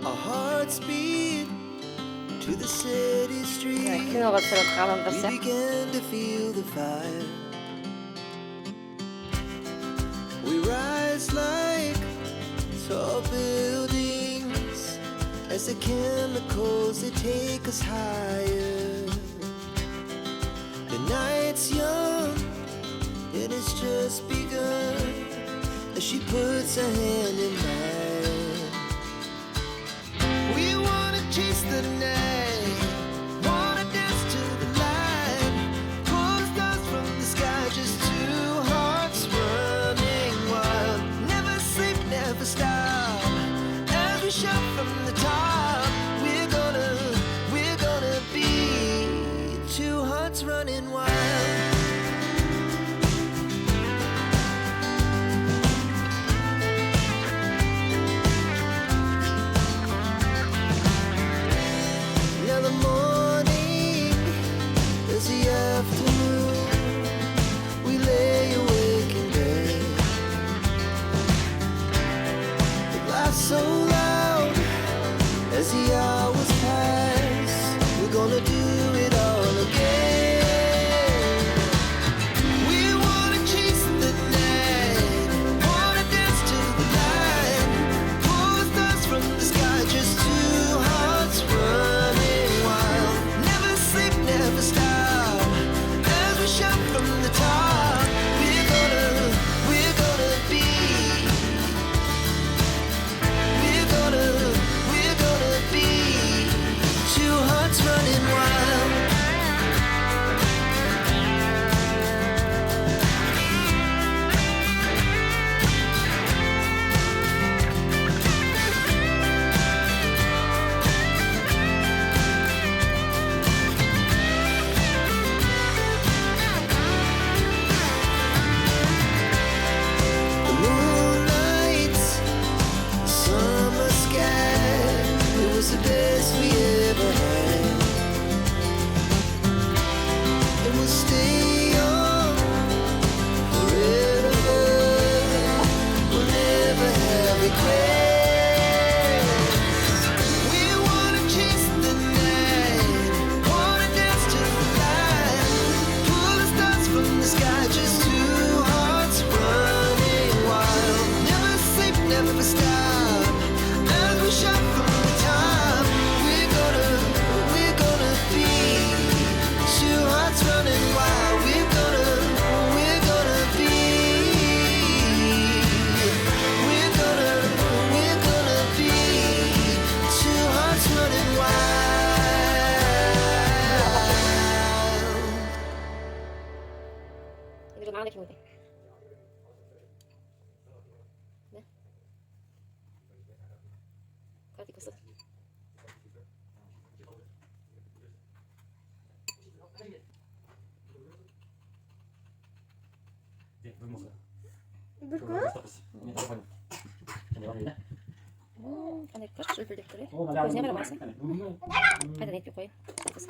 Our hearts beat to the city streets. 키는 것처럼 다 We 만들었어요. began to feel the fire. We rise like tall buildings as the chemicals they take us higher. The night's young and it's just begun as she puts her hand in mine. We wanna chase the night, wanna dance to the light, pull stars from the sky, just two hearts running wild. Never sleep, never stop, as we shout from the top. We're gonna be two hearts running wild. Now the morning is the afternoon. We lay awake in bed. It laughs so loud as the hours pass. We're gonna do it all again. We wanna chase the night, wanna dance to the light, pull stars from the sky, just two hearts running wild. Never sleep, never stop, as we shout from the top. We're gonna be, we're gonna be two hearts running wild. The moonlight, summer sky, it was the best we ever had. And we'll stay on forever. We'll never have regrets. We wanna chase the night, wanna dance to the light, pull the stars from the sky, just two hearts running wild. Never sleep, never stop, as we shout from the top. We're gonna be two hearts running wild. We're gonna be, we're gonna be two hearts running wild. 이거 좀 안에 키우게. 네. 그렇게 컸어. 안에 끝을 들릴 그래. 그래서 해봐라 맛있어. 하여튼 내 거예요. 됐어.